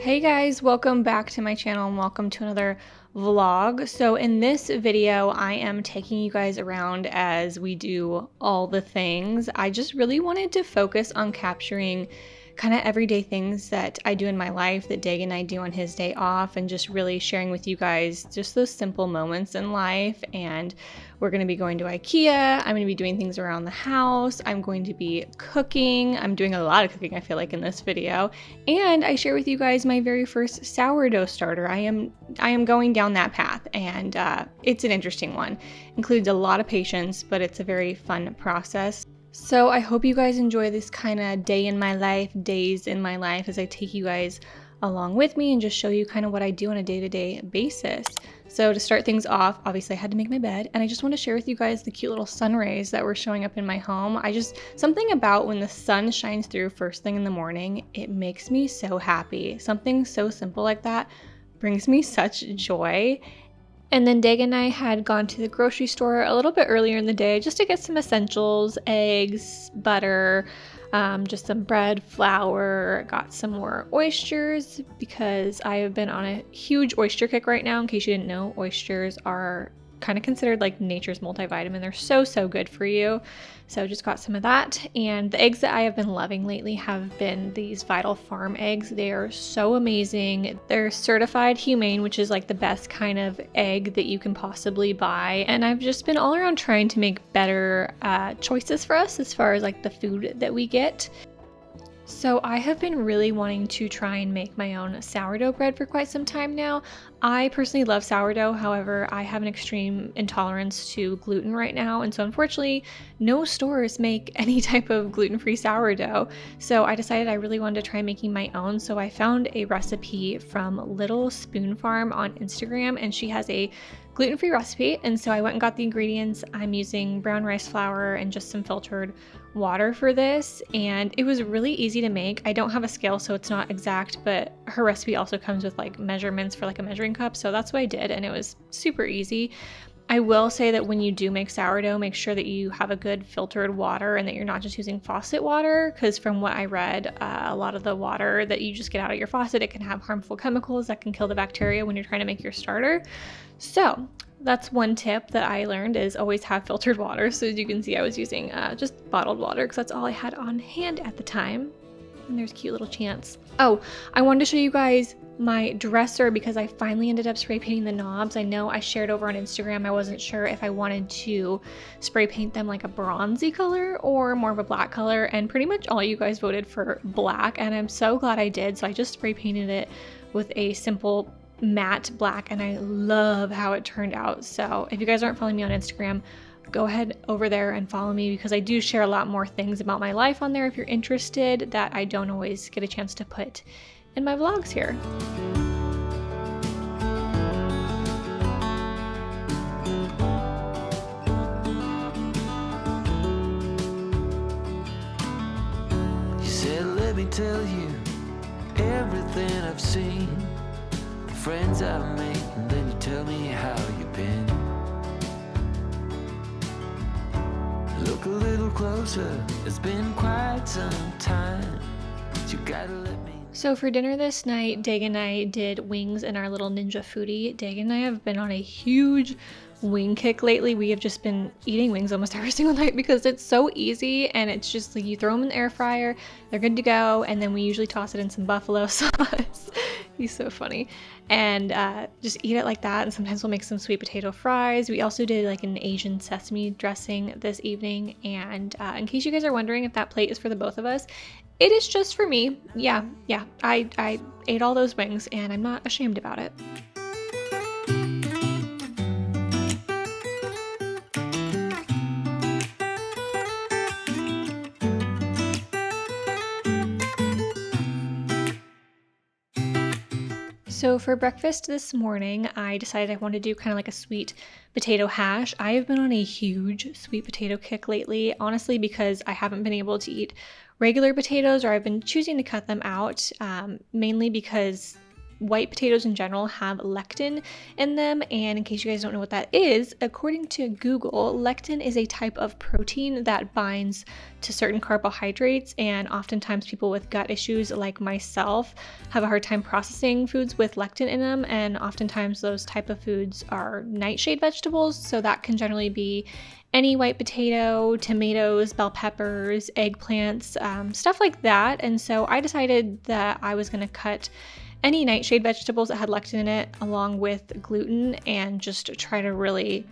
Hey guys, welcome back to my channel and welcome to another vlog. So in this video, I am taking you guys around as we do all the things. I just really wanted to focus on capturing kind of everyday things that I do in my life that Dag and I do on his day off, and just really sharing with you guys just those simple moments in life. And we're going to be going to IKEA. I'm going to be doing things around the house. I'm going to be cooking. I'm doing a lot of cooking, I feel like, in this video. And I share with you guys my very first sourdough starter. I am going down that path, and it's an interesting one. Includes a lot of patience, but it's a very fun process. So I hope you guys enjoy this kind of days in my life as I take you guys along with me and just show you kind of what I do on a day-to-day basis. So to start things off, obviously I had to make my bed, and I just want to share with you guys the cute little sun rays that were showing up in my home. Something about when the sun shines through first thing in the morning, it makes me so happy. Something so simple like that brings me such joy. And then Dag and I had gone to the grocery store a little bit earlier in the day just to get some essentials, eggs, butter, just some bread, flour, got some more oysters because I have been on a huge oyster kick right now. In case you didn't know, oysters are kind of considered like nature's multivitamin. They're so good for you. So just got some of that. And the eggs that I have been loving lately have been these Vital Farm eggs. They are so amazing. They're certified humane, which is like the best kind of egg that you can possibly buy. And I've just been all around trying to make better choices for us as far as like the food that we get. So I have been really wanting to try and make my own sourdough bread for quite some time now. I personally love sourdough, however, I have an extreme intolerance to gluten right now, and so unfortunately, no stores make any type of gluten-free sourdough. So I decided I really wanted to try making my own, so I found a recipe from Little Spoon Farm on Instagram, and she has a gluten-free recipe, and so I went and got the ingredients. I'm using brown rice flour and just some filtered water for this, and it was really easy to make. I don't have a scale, so it's not exact, but her recipe also comes with like measurements for like a measuring cup, so that's what I did, and it was super easy. I will say that when you do make sourdough, make sure that you have a good filtered water and that you're not just using faucet water, because from what I read, a lot of the water that you just get out of your faucet, it can have harmful chemicals that can kill the bacteria when you're trying to make your starter. So that's one tip that I learned, is always have filtered water. So as you can see, I was using just bottled water because that's all I had on hand at the time. And there's cute little Chance. Oh, I wanted to show you guys my dresser because I finally ended up spray painting the knobs. I know I shared over on Instagram, I wasn't sure if I wanted to spray paint them like a bronzy color or more of a black color, and pretty much all you guys voted for black, and I'm so glad I did. So I just spray painted it with a simple matte black, and I love how it turned out. So if you guys aren't following me on Instagram, go ahead over there and follow me, because I do share a lot more things about my life on there if you're interested that I don't always get a chance to put in my vlogs here. You said, let me tell you everything I've seen, the friends I've made, and then you tell me how you've been. Look a little closer, it's been quite some time. You gotta let me. So for dinner this night, Dag and I did wings in our little Ninja Foodie. Dag and I have been on a huge wing kick lately. We have just been eating wings almost every single night because it's so easy, and it's just like you throw them in the air fryer, they're good to go, and then we usually toss it in some buffalo sauce. He's so funny. And just eat it like that, and sometimes we'll make some sweet potato fries. We also did like an Asian sesame dressing this evening, and in case you guys are wondering if that plate is for the both of us, it is just for me. Yeah, I ate all those wings, and I'm not ashamed about it. So for breakfast this morning, I decided I wanted to do kind of like a sweet potato hash. I have been on a huge sweet potato kick lately, honestly, because I haven't been able to eat regular potatoes, or I've been choosing to cut them out, mainly because white potatoes in general have lectin in them, and in case you guys don't know what that is, according to Google, lectin is a type of protein that binds to certain carbohydrates, and oftentimes people with gut issues like myself have a hard time processing foods with lectin in them, and oftentimes those type of foods are nightshade vegetables, so that can generally be any white potato, tomatoes, bell peppers, eggplants, stuff like that. And so I decided that I was going to cut any nightshade vegetables that had lectin in it along with gluten and just try to really,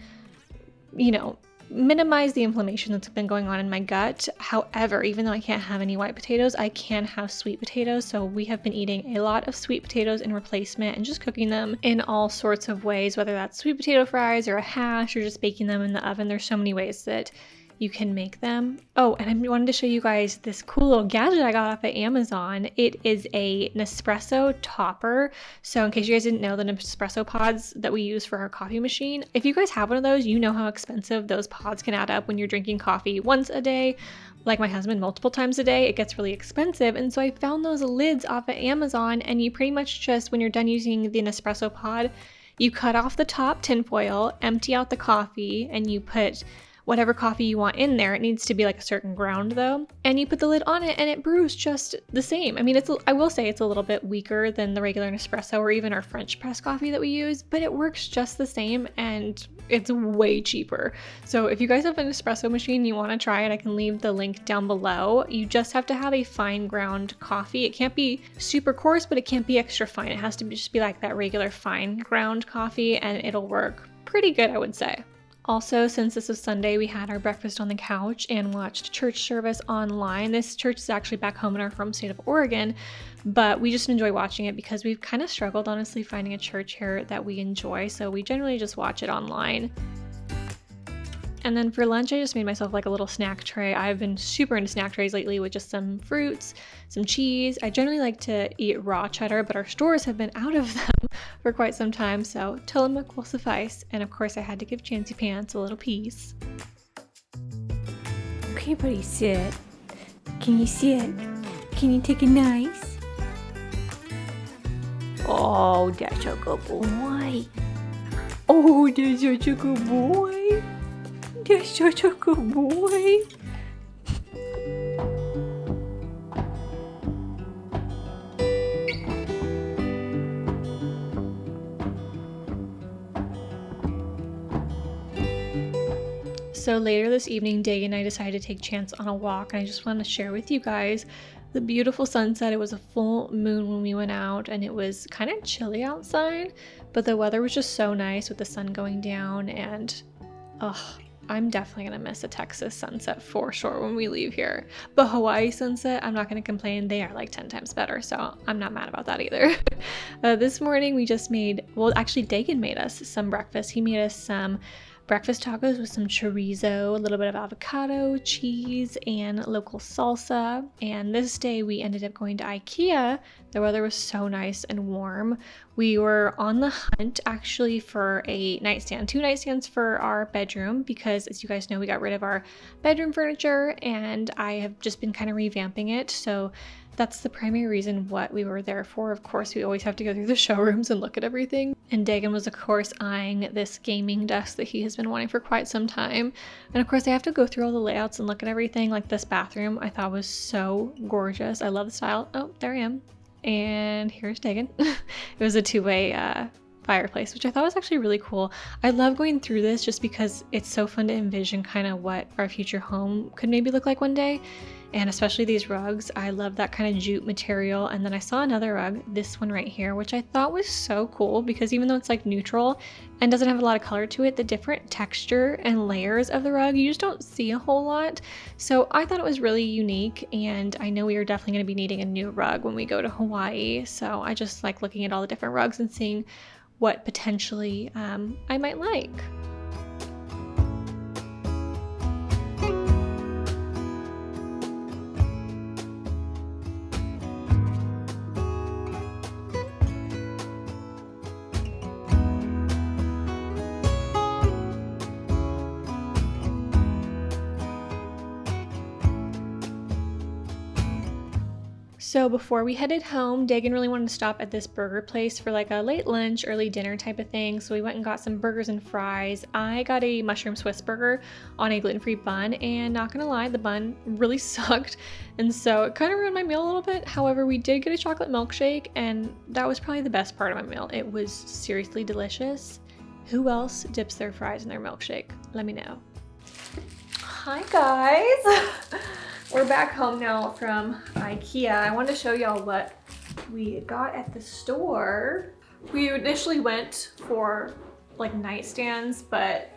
minimize the inflammation that's been going on in my gut. However, even though I can't have any white potatoes, I can have sweet potatoes. So we have been eating a lot of sweet potatoes in replacement and just cooking them in all sorts of ways, whether that's sweet potato fries or a hash or just baking them in the oven. There's so many ways that you can make them. Oh, and I wanted to show you guys this cool little gadget I got off of Amazon. It is a Nespresso Topper. So in case you guys didn't know, the Nespresso pods that we use for our coffee machine, if you guys have one of those, you know how expensive those pods can add up when you're drinking coffee once a day. Like my husband, multiple times a day, it gets really expensive. And so I found those lids off of Amazon, and you pretty much just, when you're done using the Nespresso pod, you cut off the top tinfoil, empty out the coffee, and you put whatever coffee you want in there. It needs to be like a certain ground though. And you put the lid on it and it brews just the same. I mean, I will say it's a little bit weaker than the regular Nespresso or even our French press coffee that we use, but it works just the same and it's way cheaper. So if you guys have an espresso machine, you want to try it, I can leave the link down below. You just have to have a fine ground coffee. It can't be super coarse, but it can't be extra fine. It has to just be like that regular fine ground coffee and it'll work pretty good, I would say. Also, since this was Sunday, we had our breakfast on the couch and watched church service online. This church is actually back home in our home state of Oregon, but we just enjoy watching it because we've kind of struggled, honestly, finding a church here that we enjoy. So we generally just watch it online. And then for lunch, I just made myself like a little snack tray. I've been super into snack trays lately with just some fruits, some cheese. I generally like to eat raw cheddar, but our stores have been out of them for quite some time, so Tillamook will suffice. And of course, I had to give Chancy Pants a little piece. Okay, buddy, sit. Can you sit? Can you take a nice? Oh, that's a good boy. Oh, that's such a good boy. That's such a good boy. So later this evening, Day and I decided to take Chance on a walk, and I just wanted to share with you guys the beautiful sunset. It was a full moon when we went out, and it was kind of chilly outside, but the weather was just so nice with the sun going down, and I'm definitely going to miss a Texas sunset for sure when we leave here. But Hawaii sunset, I'm not going to complain. They are like 10 times better, so I'm not mad about that either. This morning we just actually Dagan made us some breakfast. He made us some breakfast tacos with some chorizo, a little bit of avocado, cheese, and local salsa. And this day we ended up going to IKEA. The weather was so nice and warm. We were on the hunt actually for a nightstand, 2 nightstands for our bedroom, because as you guys know, we got rid of our bedroom furniture and I have just been kind of revamping it. So that's the primary reason what we were there for. Of course, we always have to go through the showrooms and look at everything. And Dagan was, of course, eyeing this gaming desk that he has been wanting for quite some time. And of course, I have to go through all the layouts and look at everything. Like this bathroom, I thought was so gorgeous. I love the style. Oh, there I am. And here's Dagan. It was a 2-way fireplace, which I thought was actually really cool. I love going through this just because it's so fun to envision kind of what our future home could maybe look like one day. And especially these rugs, I love that kind of jute material. And then I saw another rug, this one right here, which I thought was so cool because even though it's like neutral and doesn't have a lot of color to it, the different texture and layers of the rug, you just don't see a whole lot. So I thought it was really unique, and I know we are definitely going to be needing a new rug when we go to Hawaii. So I just like looking at all the different rugs and seeing what potentially I might like. So before we headed home, Dagan really wanted to stop at this burger place for like a late lunch, early dinner type of thing. So we went and got some burgers and fries. I got a mushroom Swiss burger on a gluten-free bun, and not gonna lie, the bun really sucked. And so it kind of ruined my meal a little bit. However, we did get a chocolate milkshake, and that was probably the best part of my meal. It was seriously delicious. Who else dips their fries in their milkshake? Let me know. Hi guys! We're back home now from IKEA. I wanted to show y'all what we got at the store. We initially went for like nightstands, but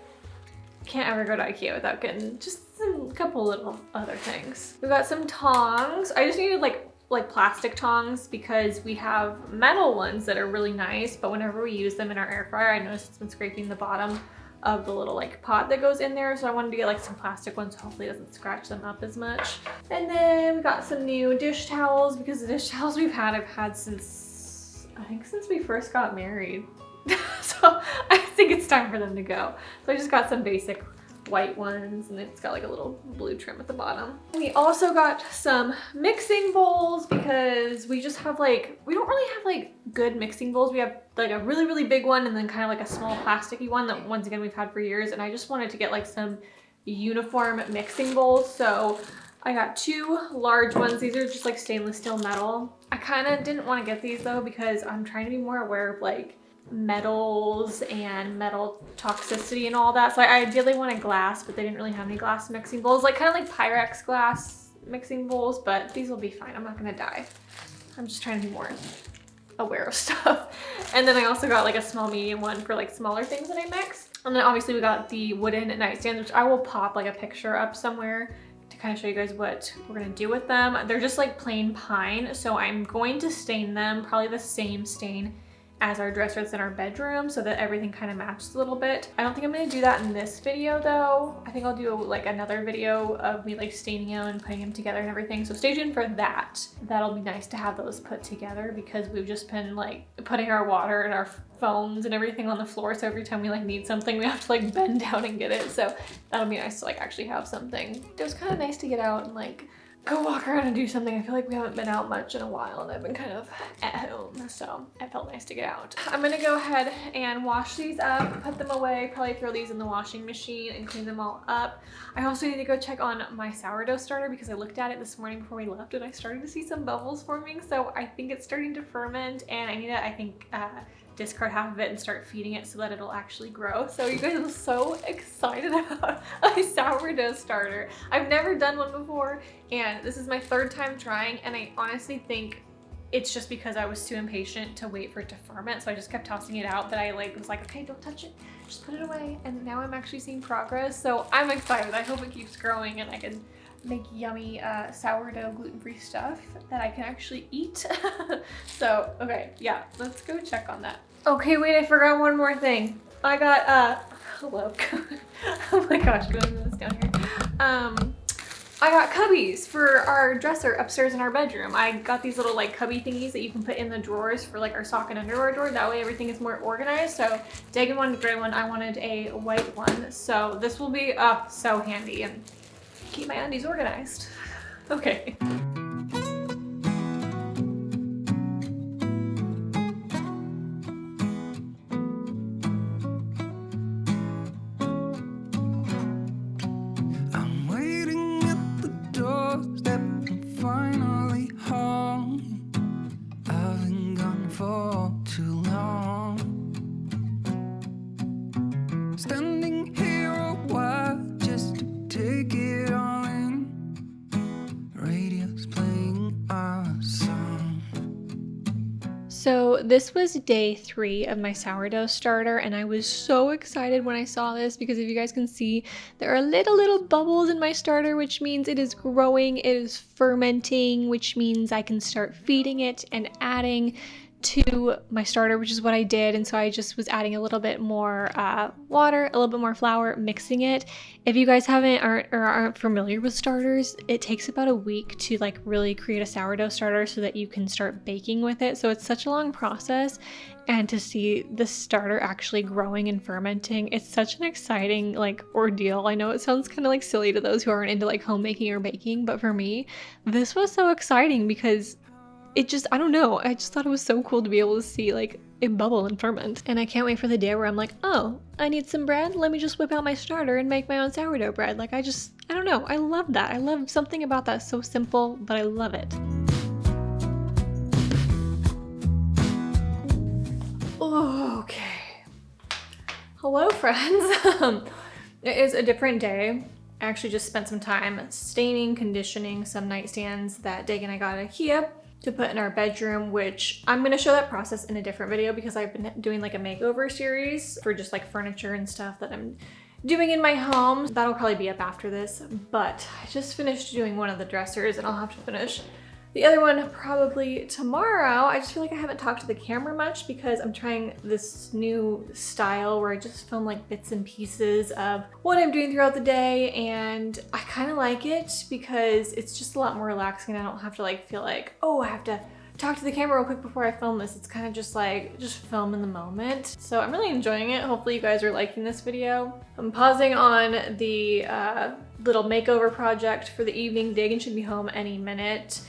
can't ever go to IKEA without getting just a couple little other things. We got some tongs. I just needed like plastic tongs because we have metal ones that are really nice, but whenever we use them in our air fryer, I noticed it's been scraping the bottom of the little like pot that goes in there, so I wanted to get like some plastic ones so hopefully it doesn't scratch them up as much. And then we got some new dish towels because the dish towels I've had since I think since we first got married. So I think it's time for them to go. So I just got some basic white ones, and it's got like a little blue trim at the bottom. We also got some mixing bowls because we just have like, we don't really have like good mixing bowls. We have like a really big one and then kind of like a small plasticky one that once again we've had for years, and I just wanted to get like some uniform mixing bowls. So I got 2 large ones. These are just like stainless steel metal. I kind of didn't want to get these though because I'm trying to be more aware of like metals and metal toxicity and all that. So I ideally wanted glass, but they didn't really have any glass mixing bowls, like kind of like Pyrex glass mixing bowls, but these will be fine. I'm not gonna die. I'm just trying to be more aware of stuff. And then I also got like a small medium one for like smaller things that I mix. And then obviously we got the wooden nightstands, which I will pop like a picture up somewhere to kind of show you guys what we're gonna do with them. They're just like plain pine, so I'm going to stain them, probably the same stain as our dresser that's in our bedroom so that everything kind of matches a little bit. I don't think I'm gonna do that in this video though. I think I'll do like another video of me like staining them and putting them together and everything. So stay tuned for that. That'll be nice to have those put together because we've just been like putting our water and our phones and everything on the floor. So every time we like need something, we have to like bend down and get it. So that'll be nice to like actually have something. It was kind of nice to get out and like go walk around and do something. I feel like we haven't been out much in a while and I've been kind of at home, so it felt nice to get out. I'm gonna go ahead and wash these up, put them away, probably throw these in the washing machine and clean them all up. I also need to go check on my sourdough starter because I looked at it this morning before we left and I started to see some bubbles forming, so I think it's starting to ferment and I need to, I think, discard half of it and start feeding it so that it'll actually grow. So you guys, I'm so excited about a sourdough starter. I've never done one before and this is my 3rd time trying, and I honestly think it's just because I was too impatient to wait for it to ferment, so I just kept tossing it out, but I like was like, okay, don't touch it, just put it away, and now I'm actually seeing progress, so I'm excited. I hope it keeps growing and I can make yummy sourdough gluten-free stuff that I can actually eat. So okay, yeah, let's go check on that. Okay, wait, I forgot one more thing. I got hello. Oh my gosh, I'm gonna move this down here. I got cubbies for our dresser upstairs in our bedroom. I got these little like cubby thingies that you can put in the drawers for like our sock and underwear drawer. That way everything is more organized. So Dagan wanted a gray one, I wanted a white one. So this will be so handy and keep my undies organized. Okay. I'm waiting at the doorstep, I'm finally home. I've been gone for too long. Standing here a while just to take it all in. Radio's playing our song. So this was day 3 of my sourdough starter, and I was so excited when I saw this because if you guys can see, there are little bubbles in my starter, which means it is growing, it is fermenting, which means I can start feeding it and adding to my starter, which is what I did. And so I just was adding a little bit more water, a little bit more flour, mixing it. If you guys aren't familiar with starters, it takes about a week to like really create a sourdough starter so that you can start baking with it. So it's such a long process, and to see the starter actually growing and fermenting, it's such an exciting like ordeal. I know it sounds kind of like silly to those who aren't into like homemaking or baking, but for me, this was so exciting because it just, I don't know, I just thought it was so cool to be able to see like it bubble and ferment. And I can't wait for the day where I'm like, oh, I need some bread, let me just whip out my starter and make my own sourdough bread. Like I don't know, I love that. I love something about that, so simple, but I love it. Okay. Hello friends. It is a different day. I actually just spent some time staining, conditioning some nightstands that Dig and I got at IKEA to put in our bedroom, which I'm gonna show that process in a different video because I've been doing like a makeover series for just like furniture and stuff that I'm doing in my home. That'll probably be up after this, but I just finished doing one of the dressers and I'll have to finish the other one probably tomorrow. I just feel like I haven't talked to the camera much because I'm trying this new style where I just film like bits and pieces of what I'm doing throughout the day, and I kind of like it because it's just a lot more relaxing. I don't have to like feel like, oh, I have to talk to the camera real quick before I film this. It's kind of just like, just film in the moment. So I'm really enjoying it. Hopefully you guys are liking this video. I'm pausing on the little makeover project for the evening. Dagan should be home any minute.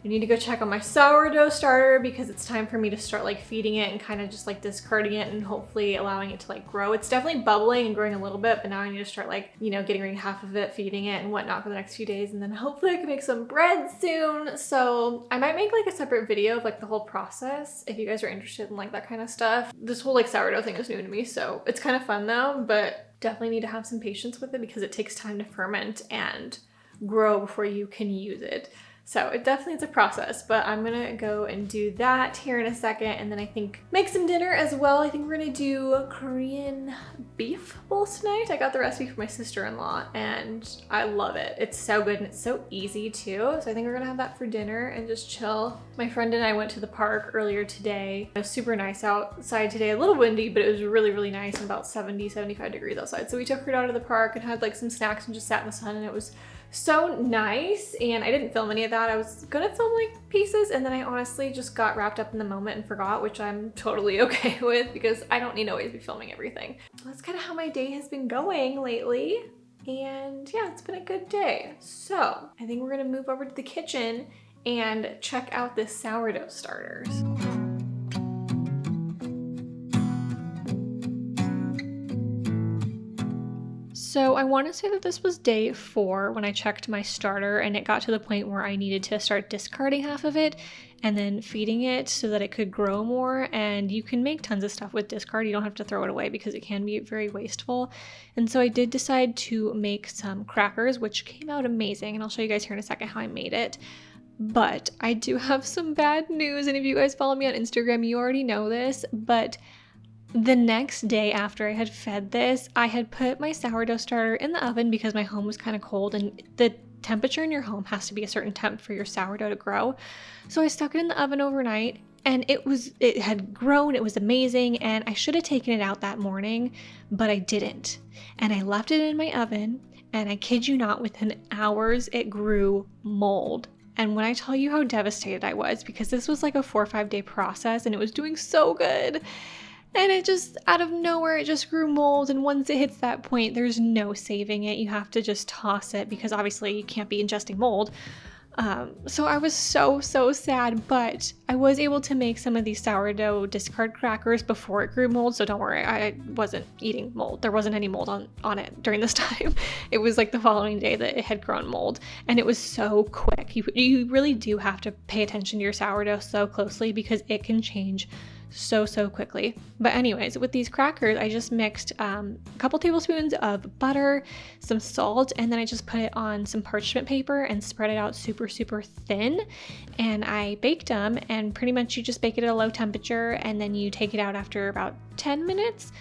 I need to go check on my sourdough starter because it's time for me to start like feeding it and kind of just like discarding it and hopefully allowing it to like grow. It's definitely bubbling and growing a little bit, but now I need to start like, you know, getting rid of half of it, feeding it and whatnot for the next few days. And then hopefully I can make some bread soon. So I might make like a separate video of like the whole process if you guys are interested in like that kind of stuff. This whole like sourdough thing is new to me, so it's kind of fun though, but definitely need to have some patience with it because it takes time to ferment and grow before you can use it. So it definitely is a process, but I'm gonna go and do that here in a second, and then I think make some dinner as well. I think we're gonna do Korean beef bowls tonight. I got the recipe from my sister-in-law and I love it. It's so good and it's so easy too. So I think we're gonna have that for dinner and just chill. My friend and I went to the park earlier today. It was super nice outside today, a little windy, but it was really, really nice and about 70, 75 degrees outside. So we took her down to the park and had like some snacks and just sat in the sun, and it was so nice. And I didn't film any of that. I was gonna film like pieces and then I honestly just got wrapped up in the moment and forgot, which I'm totally okay with because I don't need to always be filming everything. That's kind of how my day has been going lately. And yeah, it's been a good day. So I think we're gonna move over to the kitchen and check out this sourdough starters. So I want to say that this was day 4 when I checked my starter, and it got to the point where I needed to start discarding half of it and then feeding it so that it could grow more. And you can make tons of stuff with discard. You don't have to throw it away because it can be very wasteful. And so I did decide to make some crackers, which came out amazing. And I'll show you guys here in a second how I made it. But I do have some bad news. And if you guys follow me on Instagram, you already know this, but the next day after I had fed this, I had put my sourdough starter in the oven because my home was kind of cold and the temperature in your home has to be a certain temp for your sourdough to grow. So I stuck it in the oven overnight and it had grown, it was amazing, and I should have taken it out that morning, but I didn't. And I left it in my oven, and I kid you not, within hours it grew mold. And when I tell you how devastated I was, because this was like a 4 or 5 day process and it was doing so good. And it just, out of nowhere, it just grew mold. And once it hits that point, there's no saving it. You have to just toss it because obviously you can't be ingesting mold. So I was so sad, but I was able to make some of these sourdough discard crackers before it grew mold. So don't worry, I wasn't eating mold. There wasn't any mold on it during this time. It was like the following day that it had grown mold, and it was so quick. You really do have to pay attention to your sourdough so closely because it can change so quickly. But anyways, with these crackers, I just mixed a couple tablespoons of butter, some salt, and then I just put it on some parchment paper and spread it out super thin. And I baked them, and pretty much you just bake it at a low temperature, and then you take it out after about 10 minutes.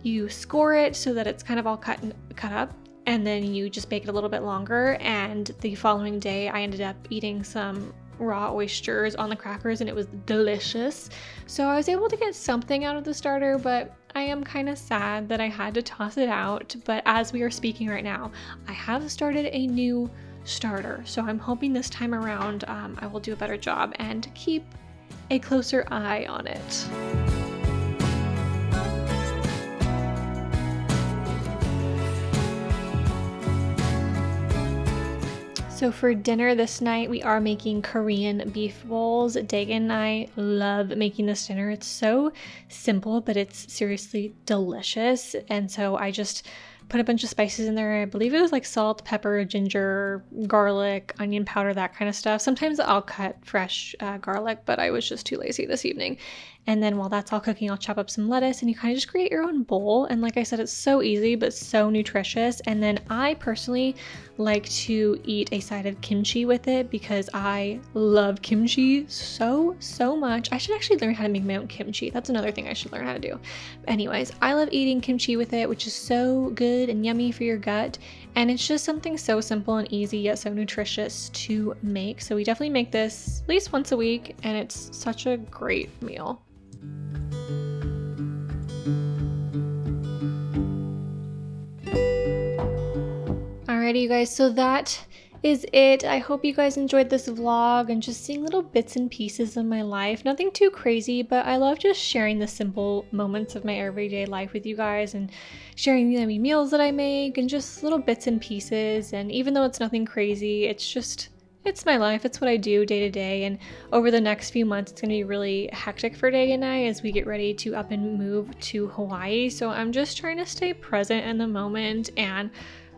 You score it so that it's kind of all cut up, and then you just bake it a little bit longer. And the following day, I ended up eating some raw oysters on the crackers, and it was delicious. So I was able to get something out of the starter, but I am kind of sad that I had to toss it out. But as we are speaking right now, I have started a new starter, so I'm hoping this time around I will do a better job and keep a closer eye on it. So for dinner this night, we are making Korean beef bowls. Dagan and I love making this dinner. It's so simple, but it's seriously delicious. And so I just put a bunch of spices in there. I believe it was like salt, pepper, ginger, garlic, onion powder, that kind of stuff. Sometimes I'll cut fresh garlic, but I was just too lazy this evening. And then while that's all cooking, I'll chop up some lettuce and you kind of just create your own bowl. And like I said, it's so easy, but so nutritious. And then I personally like to eat a side of kimchi with it because I love kimchi so much. I should actually learn how to make my own kimchi. That's another thing I should learn how to do. But anyways, I love eating kimchi with it, which is so good and yummy for your gut. And it's just something so simple and easy yet so nutritious to make. So we definitely make this at least once a week and it's such a great meal. Alrighty, you guys, so that is it. I hope you guys enjoyed this vlog and just seeing little bits and pieces of my life. Nothing too crazy, but I love just sharing the simple moments of my everyday life with you guys and sharing the meals that I make and just little bits and pieces. And even though it's nothing crazy, it's my life. It's what I do day to day. And over the next few months, it's going to be really hectic for Dagan and I as we get ready to up and move to Hawaii. So I'm just trying to stay present in the moment and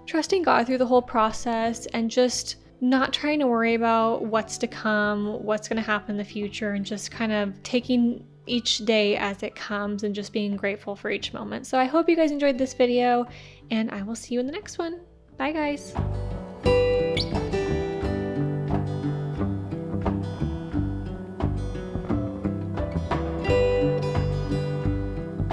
trusting God through the whole process and just not trying to worry about what's to come, what's going to happen in the future, and just kind of taking each day as it comes and just being grateful for each moment. So I hope you guys enjoyed this video and I will see you in the next one. Bye guys.